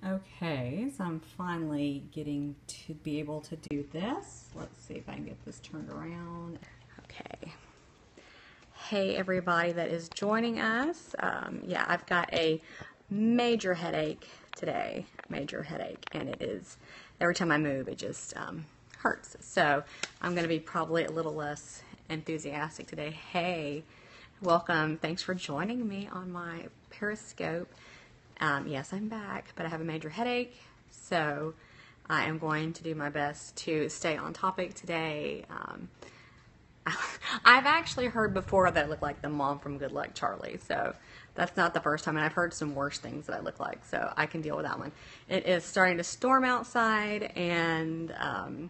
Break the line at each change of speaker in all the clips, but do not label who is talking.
Okay, so I'm finally getting to be able to do this. Let's see if I can get this turned around. Okay. Hey everybody that is joining us. Yeah, I've got a major headache today. Major headache. And it is, every time I move, it just hurts. So I'm going to be probably a little less enthusiastic today. Hey, welcome. Thanks for joining me on my Periscope. Yes, I'm back, but I have a major headache, so I am going to do my best to stay on topic today. I've actually heard before that I look like the mom from Good Luck Charlie, so that's not the first time, and I've heard some worse things that I look like, so I can deal with that one. It is starting to storm outside, and I'm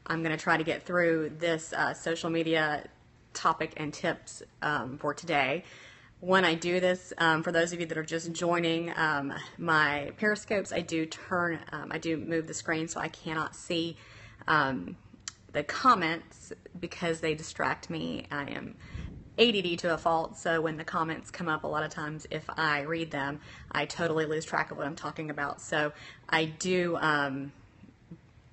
going to try to get through this social media topic and tips for today. When I do this, for those of you that are just joining my Periscopes, I do move the screen so I cannot see the comments because they distract me. I am ADD to a fault, so when the comments come up, a lot of times if I read them, I totally lose track of what I'm talking about. So I do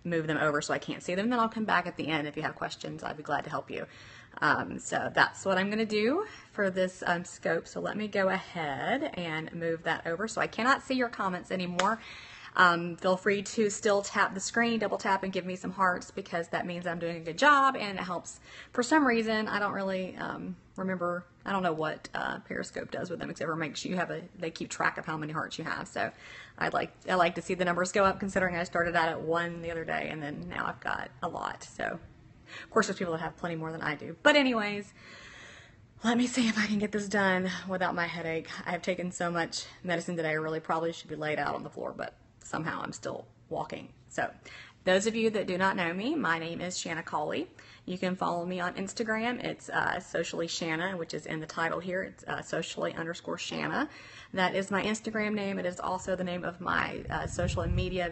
move them over so I can't see them. Then I'll come back at the end. If you have questions, I'd be glad to help you. So that's what I'm going to do for this scope. So let me go ahead and move that over so I cannot see your comments anymore. Feel free to still tap the screen, double tap, and give me some hearts because that means I'm doing a good job and it helps. For some reason, I don't really remember, I don't know what Periscope does with them except for make sure they keep track of how many hearts you have. So I like to see the numbers go up considering I started out at 1 the other day and then now I've got a lot. So of course, there's people that have plenty more than I do. But anyways, let me see if I can get this done without my headache. I have taken so much medicine today, I really probably should be laid out on the floor, but somehow I'm still walking. So those of you that do not know me, my name is Shanna Cawley. You can follow me on Instagram. It's Socially Shanna, which is in the title here. It's socially_Shanna. That is my Instagram name. It is also the name of my social media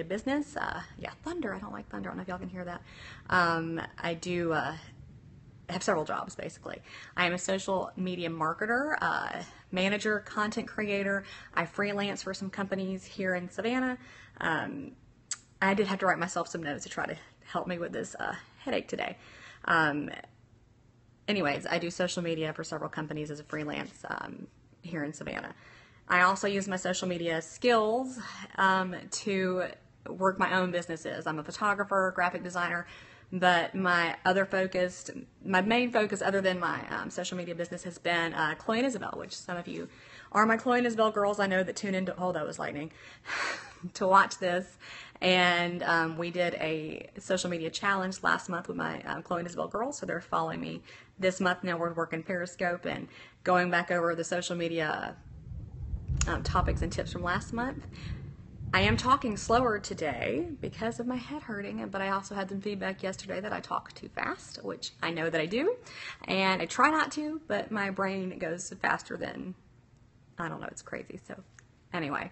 business. Yeah, thunder. I don't like thunder. I don't know if y'all can hear that. I do have several jobs, basically. I am a social media marketer, manager, content creator. I freelance for some companies here in Savannah. I did have to write myself some notes to try to help me with this headache today. Anyways, I do social media for several companies as a freelance here in Savannah. I also use my social media skills to work my own businesses. I'm a photographer, graphic designer, but my main focus other than my social media business has been Chloe and Isabel, which some of you are my Chloe and Isabel girls. I know that tune into, oh, that was lightning, to watch this. And we did a social media challenge last month with my Chloe and Isabel girls, so they're following me this month. Now we're working Periscope and going back over the social media topics and tips from last month. I am talking slower today because of my head hurting, but I also had some feedback yesterday that I talk too fast, which I know that I do, and I try not to, but my brain goes faster than, I don't know, it's crazy. So anyway,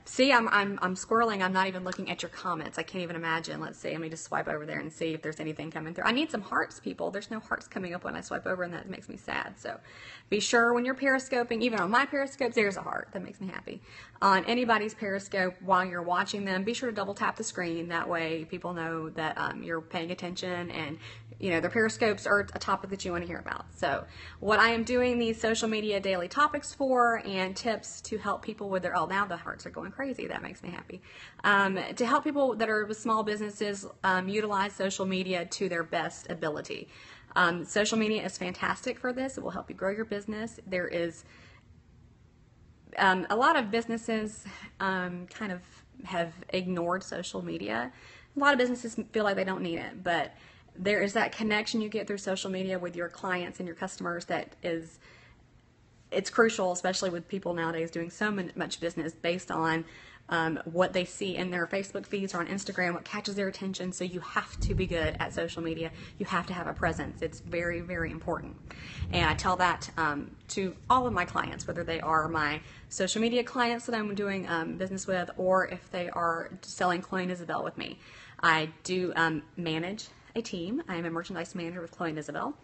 see, I'm squirreling. I'm not even looking at your comments. I can't even imagine. Let's see. Let me just swipe over there and see if there's anything coming through. I need some hearts, people. There's no hearts coming up when I swipe over, and that makes me sad. So be sure when you're periscoping, even on my periscopes, there's a heart. That makes me happy. On anybody's periscope, while you're watching them, be sure to double tap the screen. That way people know that you're paying attention and, you know, their periscopes are a topic that you want to hear about. So what I am doing these social media daily topics for and tips to help people with their, oh, now the hearts are going crazy. That makes me happy. To help people that are with small businesses utilize social media to their best ability. Social media is fantastic for this. It will help you grow your business. There is a lot of businesses kind of have ignored social media. A lot of businesses feel like they don't need it, but there is that connection you get through social media with your clients and your customers that is, it's crucial, especially with people nowadays doing so much business based on what they see in their Facebook feeds or on Instagram, what catches their attention. So you have to be good at social media. You have to have a presence. It's very, very important. And I tell that to all of my clients, whether they are my social media clients that I'm doing business with, or if they are selling Chloe and Isabel with me. I do manage a team. I am a merchandise manager with Chloe and Isabel.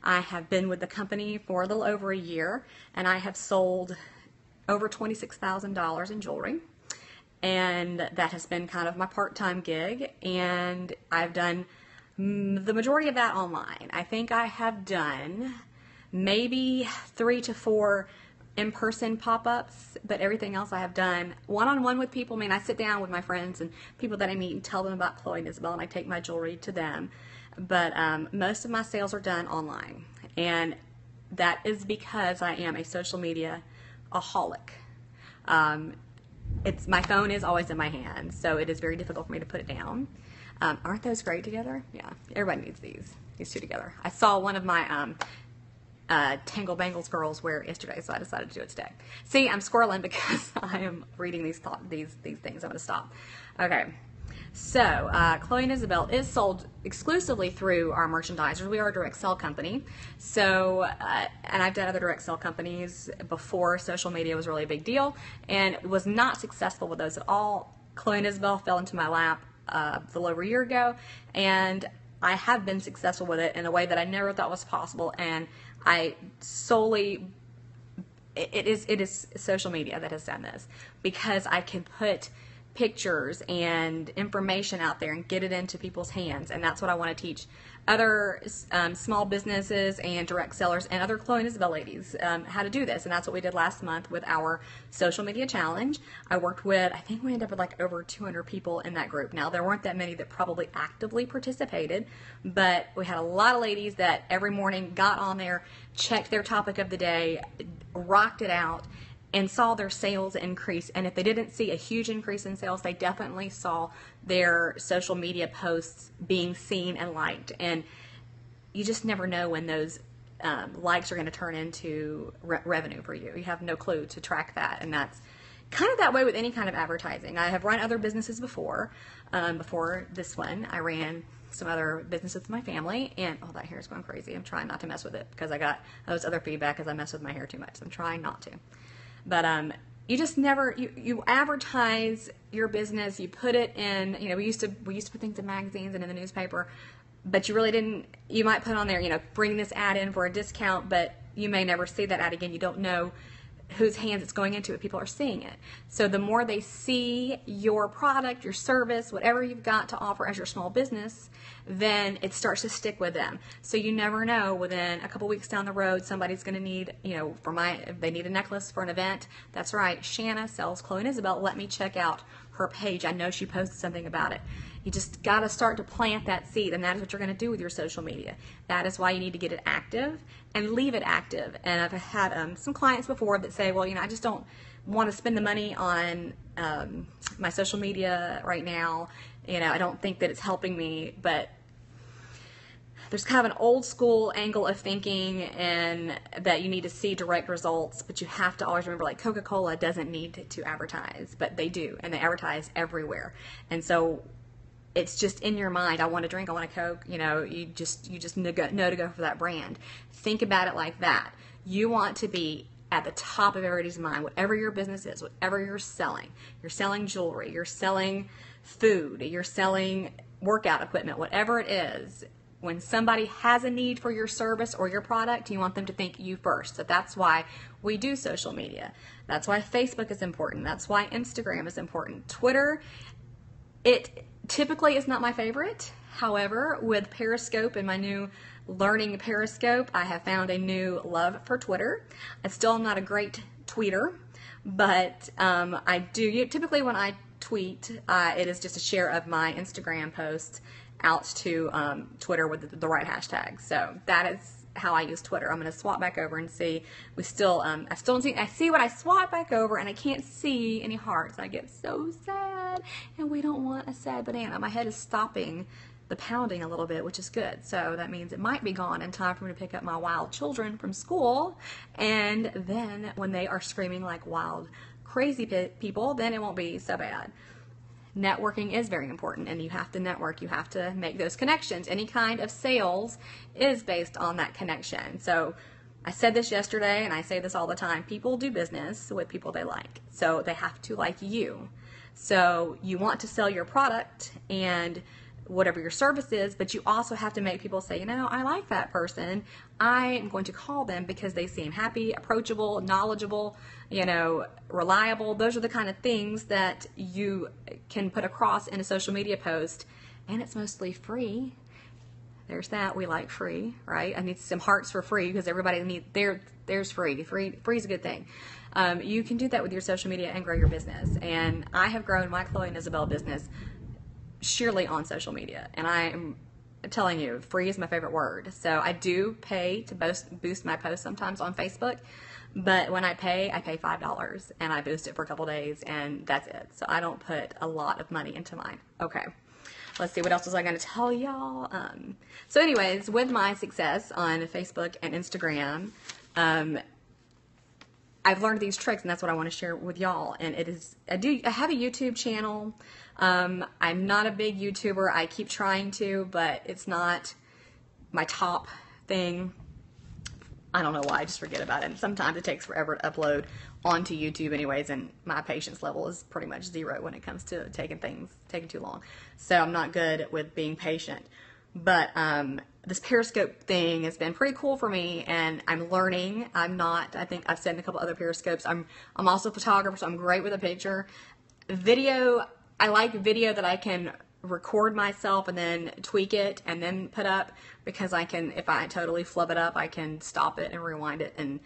I have been with the company for a little over a year, and I have sold over $26,000 in jewelry. And that has been kind of my part-time gig. And I've done the majority of that online. I think I have done maybe 3 to 4 in-person pop-ups, but everything else I have done one-on-one with people. I mean, I sit down with my friends and people that I meet and tell them about Chloe and Isabel, and I take my jewelry to them. But most of my sales are done online, and that is because I am a social media aholic. My phone is always in my hand, so it is very difficult for me to put it down. Aren't those great together? Yeah, everybody needs these two together. I saw one of my Tangle Bangles girls wear it yesterday, so I decided to do it today. See, I'm squirreling because I am reading these things. I'm going to stop. Okay. So, Chloe and Isabel is sold exclusively through our merchandisers. We are a direct sell company. So, and I've done other direct sell companies before social media was really a big deal, and was not successful with those at all. Chloe and Isabel fell into my lap a little over a year ago, and I have been successful with it in a way that I never thought was possible, and I solely, it is social media that has done this, because I can put pictures and information out there and get it into people's hands, and that's what I want to teach other small businesses and direct sellers and other Chloe and Isabel ladies how to do this. And that's what we did last month with our social media challenge. I worked with, I think we ended up with like over 200 people in that group. Now, there weren't that many that probably actively participated, but we had a lot of ladies that every morning got on there, checked their topic of the day, rocked it out, and saw their sales increase. And if they didn't see a huge increase in sales, they definitely saw their social media posts being seen and liked. And you just never know when those likes are going to turn into revenue for you. You have no clue to track that. And that's kind of that way with any kind of advertising. I have run other businesses before. Before this one, I ran some other businesses with my family, and oh, that hair is going crazy. I'm trying not to mess with it because I got those other feedback as I mess with my hair too much. So I'm trying not to. But you just never, you advertise your business, you put it in, you know, we used to put things in magazines and in the newspaper, but you really didn't, you might put on there, you know, bring this ad in for a discount, but you may never see that ad again. You don't know whose hands it's going into if people are seeing it. So the more they see your product, your service, whatever you've got to offer as your small business, then it starts to stick with them. So you never know, within a couple weeks down the road, somebody's going to need, you know, if they need a necklace for an event. That's right, Shanna sells Chloe and Isabel. Let me check out her page. I know she posted something about it. You just got to start to plant that seed, and that is what you're going to do with your social media. That is why you need to get it active and leave it active. And I've had some clients before that say, well, you know, I just don't want to spend the money on my social media right now. You know, I don't think that it's helping me, but there's kind of an old school angle of thinking, and that you need to see direct results, but you have to always remember, like, Coca-Cola doesn't need to advertise, but they do, and they advertise everywhere. And so it's just in your mind, I want a drink, I want a Coke, you know, you just know to go for that brand. Think about it like that. You want to be at the top of everybody's mind, whatever your business is, whatever you're selling jewelry, you're selling food, you're selling workout equipment, whatever it is. When somebody has a need for your service or your product, you want them to think you first. So that's why we do social media. That's why Facebook is important. That's why Instagram is important. Twitter, it typically is not my favorite. However, with Periscope and my new learning Periscope, I have found a new love for Twitter. I still am not a great tweeter, but I do. Typically when I tweet, it is just a share of my Instagram post out to Twitter with the right hashtag. So that is how I use Twitter. I'm going to swap back over and see. I still don't see. I see when I swap back over and I can't see any hearts. I get so sad, and we don't want a sad banana. My head is stopping the pounding a little bit, which is good. So that means it might be gone in time for me to pick up my wild children from school, and then when they are screaming like wild, crazy people, then it won't be so bad. Networking is very important, and you have to network. You have to make those connections. Any kind of sales is based on that connection. So I said this yesterday, and I say this all the time. People do business with people they like. So they have to like you. So you want to sell your product, and whatever your service is, but you also have to make people say, I like that person. I am going to call them because they seem happy, approachable, knowledgeable, reliable. Those are the kind of things that you can put across in a social media post, and it's mostly free. There's that. We like free, right? I need some hearts for free because everybody needs, there's free. Free is a good thing. You can do that with your social media and grow your business. And I have grown my Chloe and Isabel business sheerly on social media. And I'm telling you, free is my favorite word. So I do pay to boost my posts sometimes on Facebook. But when I pay $5 and I boost it for a couple days and that's it. So I don't put a lot of money into mine. Okay. Let's see, what else was I going to tell y'all? So anyways, with my success on Facebook and Instagram, I've learned these tricks, and that's what I want to share with y'all. And I have a YouTube channel. I'm not a big YouTuber. I keep trying to, but it's not my top thing. I don't know why, I just forget about it. And sometimes it takes forever to upload onto YouTube anyways, and my patience level is pretty much zero when it comes to taking too long. So I'm not good with being patient. But this Periscope thing has been pretty cool for me, and I'm learning. I think I've said in a couple other Periscopes, I'm also a photographer, so I'm great with a picture. Video, I like video that I can record myself and then tweak it and then put up, because if I totally flub it up, I can stop it and rewind it and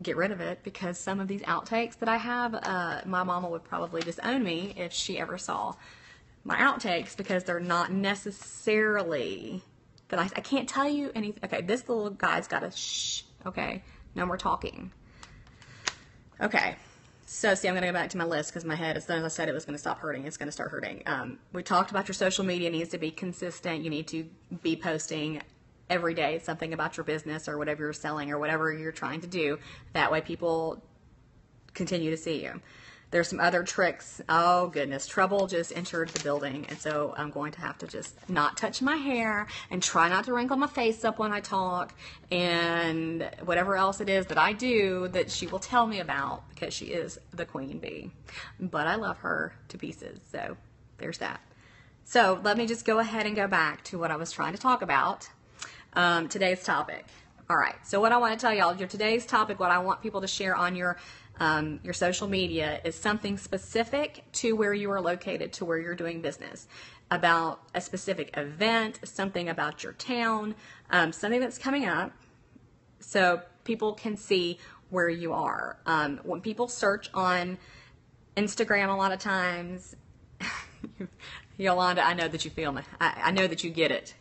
get rid of it, because some of these outtakes that I have, my mama would probably disown me if she ever saw my outtakes, because they're not necessarily that I can't tell you anything. Okay, this little guy's got a shh. Okay, no more talking. Okay. So, see, I'm going to go back to my list because my head, as soon as I said it was going to stop hurting, it's going to start hurting. We talked about your social media needs to be consistent. You need to be posting every day something about your business or whatever you're selling or whatever you're trying to do. That way people continue to see you. There's some other tricks. Oh, goodness. Trouble just entered the building. And so I'm going to have to just not touch my hair and try not to wrinkle my face up when I talk and whatever else it is that I do that she will tell me about, because she is the queen bee. But I love her to pieces. So there's that. So let me just go ahead and go back to what I was trying to talk about. Today's topic. All right. So what I want to tell y'all, today's topic, what I want people to share on your social media is something specific to where you are located, to where you're doing business, about a specific event, something about your town, something that's coming up, so people can see where you are. When people search on Instagram a lot of times, Yolanda, I know that you feel me. I know that you get it.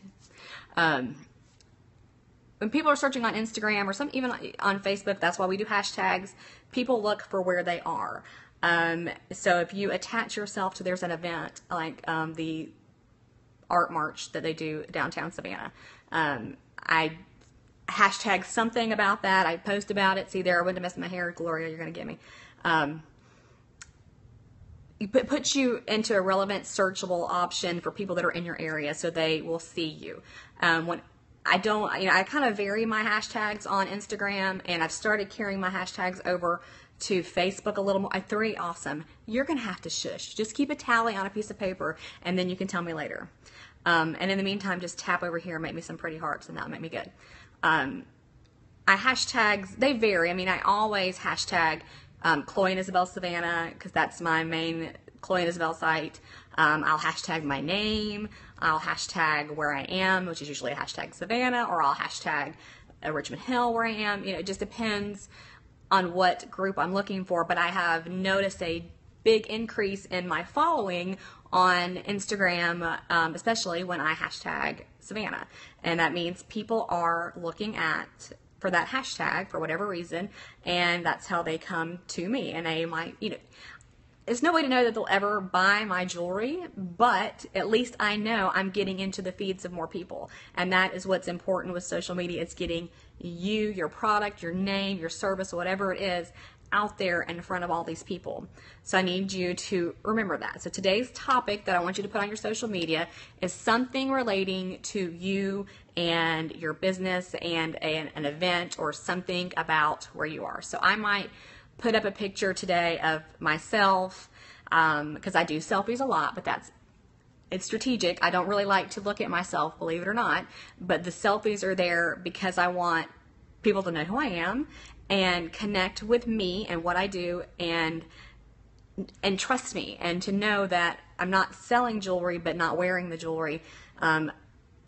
When people are searching on Instagram or even on Facebook, that's why we do hashtags. People look for where they are. So if you attach yourself to, there's an event like the art march that they do downtown Savannah. I hashtag something about that. I post about it. See there, I wouldn't have messed my hair. Gloria, you're going to get me. It puts you into a relevant, searchable option for people that are in your area, so they will see you. When I kind of vary my hashtags on Instagram, and I've started carrying my hashtags over to Facebook a little more. Awesome. You're going to have to shush. Just keep a tally on a piece of paper, and then you can tell me later. And in the meantime, just tap over here and make me some pretty hearts, and that'll make me good. Hashtags, they vary. I always hashtag Chloe and Isabel Savannah, because that's my main Chloe and Isabel site. I'll hashtag my name. I'll hashtag where I am, which is usually a hashtag Savannah, or I'll hashtag Richmond Hill where I am. It just depends on what group I'm looking for, but I have noticed a big increase in my following on Instagram, especially when I hashtag Savannah. And that means people are looking for that hashtag for whatever reason, and that's how they come to me. And they might, there's no way to know that they'll ever buy my jewelry, but at least I know I'm getting into the feeds of more people. And that is what's important with social media. It's getting you, your product, your name, your service, whatever it is, out there in front of all these people. So I need you to remember that. So today's topic that I want you to put on your social media is something relating to you and your business and an event, or something about where you are. So I might put up a picture today of myself, because I do selfies a lot, but that's it's strategic. I don't really like to look at myself, believe it or not, but the selfies are there because I want people to know who I am and connect with me and what I do, and trust me, and to know that I'm not selling jewelry but not wearing the jewelry. I'm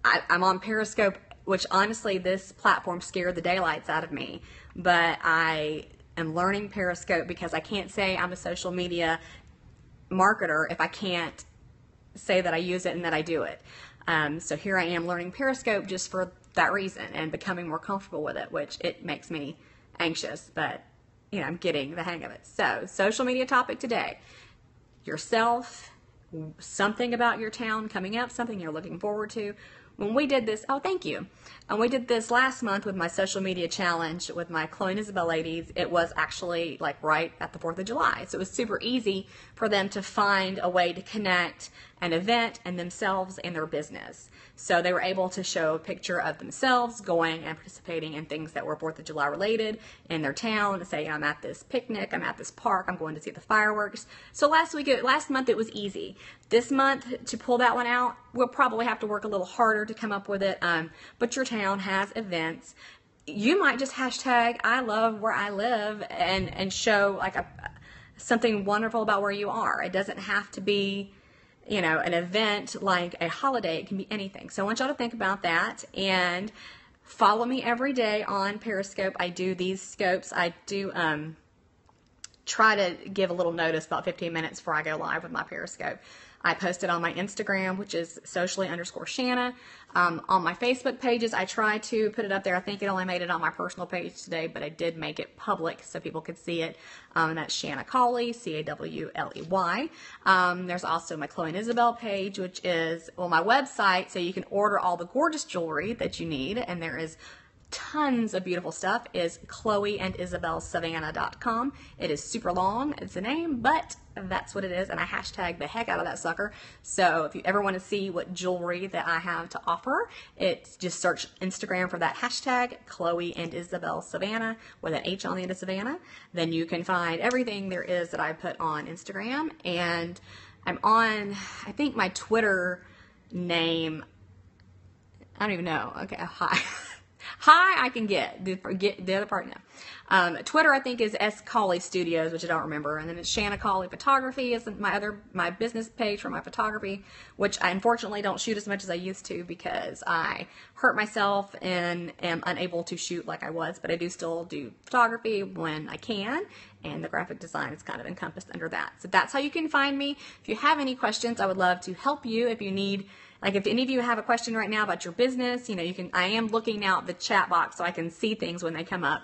on Periscope, which honestly, this platform scared the daylights out of me, but I am learning Periscope because I can't say I'm a social media marketer if I can't say that I use it and that I do it. So here I am learning Periscope just for that reason and becoming more comfortable with it, which it makes me anxious, but I'm getting the hang of it. So, social media topic today: yourself, something about your town coming up, something you're looking forward to. When we did this, thank you. And we did this last month with my social media challenge with my Chloe and Isabel ladies. It was actually like right at the 4th of July. So it was super easy for them to find a way to connect an event and themselves and their business. So they were able to show a picture of themselves going and participating in things that were 4th of July related in their town, say I'm at this picnic, I'm at this park, I'm going to see the fireworks. So last month it was easy. This month, to pull that one out, we'll probably have to work a little harder to come up with it, but your town has events. You might just hashtag I love where I live and show like something wonderful about where you are. It doesn't have to be an event like a holiday. It can be anything. So I want y'all to think about that and follow me every day on Periscope. I do these scopes. I do try to give a little notice about 15 minutes before I go live with my Periscope. I post it on my Instagram, which is socially_Shanna. On my Facebook pages, I try to put it up there. I think it only made it on my personal page today, but I did make it public so people could see it. And that's Shanna Cawley, Cawley. There's also my Chloe and Isabel page, which is, my website, so you can order all the gorgeous jewelry that you need, and there is tons of beautiful stuff, is chloeandisabelsavannah.com. It is super long, it's a name, but that's what it is, and I hashtag the heck out of that sucker. So if you ever want to see what jewelry that I have to offer, it's just search Instagram for that hashtag, Chloe and Isabel Savannah, with an H on the end of Savannah. Then you can find everything there is that I put on Instagram. And I'm on, I think my Twitter name, I don't even know. Okay, hi. Hi, I can get the other part now. Twitter, I think, is S. Cawley Studios, which I don't remember. And then it's Shanna Cawley Photography is my business page for my photography, which I unfortunately don't shoot as much as I used to because I hurt myself and am unable to shoot like I was. But I do still do photography when I can, and the graphic design is kind of encompassed under that. So that's how you can find me. If you have any questions, I would love to help you. If you need, like, if any of you have a question right now about your business, you can, I am looking out the chat box so I can see things when they come up,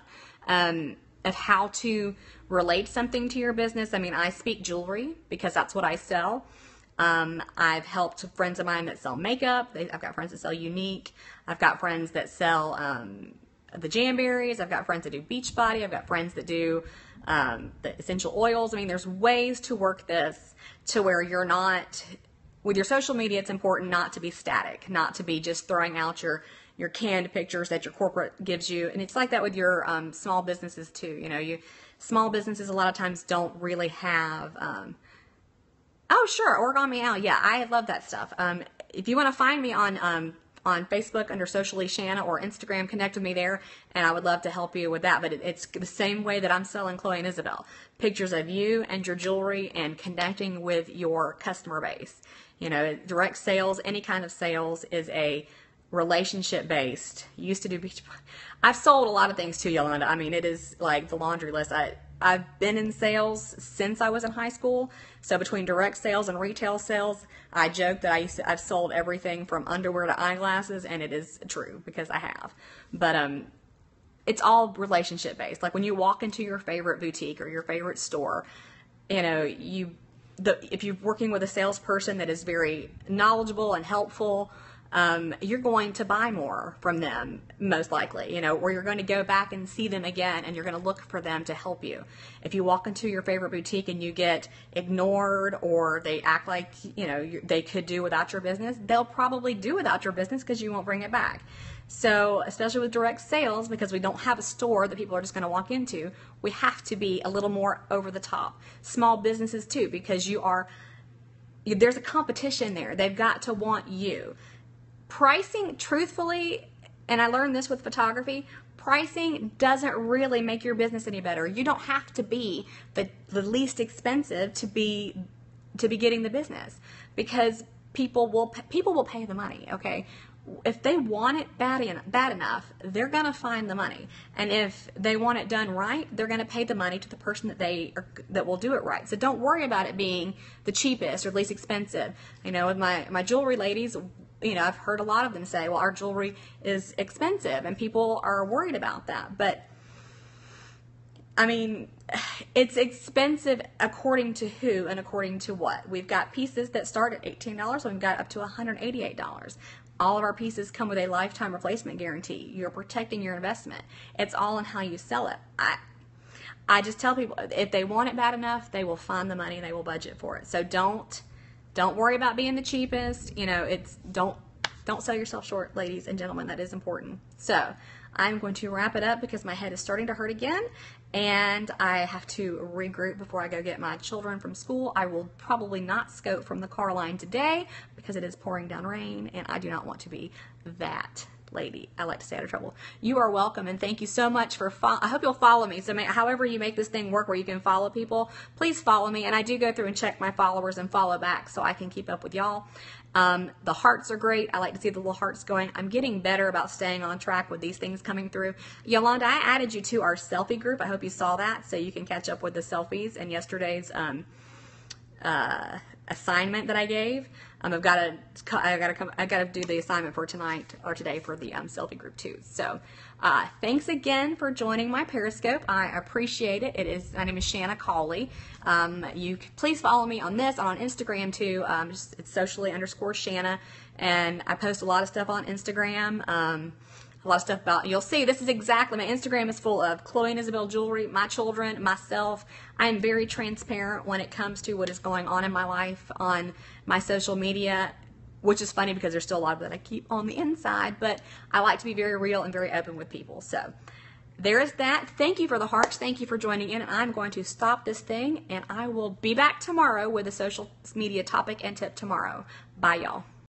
of how to relate something to your business. I mean, I speak jewelry because that's what I sell. I've helped friends of mine that sell makeup. I've got friends that sell Unique. I've got friends that sell the Jamberries. I've got friends that do Beachbody. I've got friends that do the essential oils. I mean, there's ways to work this to where you're not, with your social media, it's important not to be static, not to be just throwing out your canned pictures that your corporate gives you. And it's like that with your small businesses too. Small businesses a lot of times don't really have, oh sure, Origami Al. Yeah, I love that stuff. If you want to find me on Facebook under Socially Shanna or Instagram, connect with me there, and I would love to help you with that. But it's the same way that I'm selling Chloe and Isabel. Pictures of you and your jewelry and connecting with your customer base. Direct sales, any kind of sales is a relationship based. Used to do I've sold a lot of things too, Yolanda. I mean, it is like the laundry list. I've been in sales since I was in high school. So between direct sales and retail sales, I joke that I've sold everything from underwear to eyeglasses, and it is true because I have. But it's all relationship based. Like when you walk into your favorite boutique or your favorite store, if you're working with a salesperson that is very knowledgeable and helpful, you're going to buy more from them, most likely, or you're going to go back and see them again, and you're going to look for them to help you. If you walk into your favorite boutique and you get ignored, or they act like, they could do without your business, they'll probably do without your business because you won't bring it back. So, especially with direct sales, because we don't have a store that people are just going to walk into, we have to be a little more over the top. Small businesses too, because you are there's a competition there. They've got to want you. Pricing, truthfully, and I learned this with photography, pricing doesn't really make your business any better. You don't have to be the least expensive to be getting the business, because people will pay the money, okay? If they want it bad enough, they're going to find the money. And if they want it done right, they're going to pay the money to the person that will do it right. So don't worry about it being the cheapest or least expensive. You know, with my jewelry ladies, you know, I've heard a lot of them say, well, our jewelry is expensive, and people are worried about that. But I mean, it's expensive according to who and according to what. We've got pieces that start at $18, and we've got up to $188. All of our pieces come with a lifetime replacement guarantee. You're protecting your investment. It's all in how you sell it. I just tell people, if they want it bad enough, they will find the money and they will budget for it. So don't worry about being the cheapest. You know, don't sell yourself short, ladies and gentlemen. That is important. So I'm going to wrap it up because my head is starting to hurt again, and I have to regroup before I go get my children from school. I will probably not scope from the car line today because it is pouring down rain, and I do not want to be that lady. I like to stay out of trouble. You are welcome, and thank you so much for I hope you'll follow me. So however you make this thing work where you can follow people, please follow me. And I do go through and check my followers and follow back so I can keep up with y'all. The hearts are great. I like to see the little hearts going. I'm getting better about staying on track with these things coming through. Yolanda, I added you to our selfie group. I hope you saw that, so you can catch up with the selfies and yesterday's assignment that I gave. I gotta do the assignment for tonight or today for the selfie group too. So thanks again for joining my Periscope. I appreciate it. My name is Shanna Cawley. You please follow me on this, on Instagram too. It's socially_Shanna, and I post a lot of stuff on Instagram. A lot of stuff about, you'll see, this is exactly, my Instagram is full of Chloe and Isabel jewelry, my children, myself. I am very transparent when it comes to what is going on in my life on my social media, which is funny because there's still a lot of that I keep on the inside, but I like to be very real and very open with people. So there is that. Thank you for the hearts. Thank you for joining in, and I'm going to stop this thing, and I will be back tomorrow with a social media topic and tip tomorrow. Bye, y'all.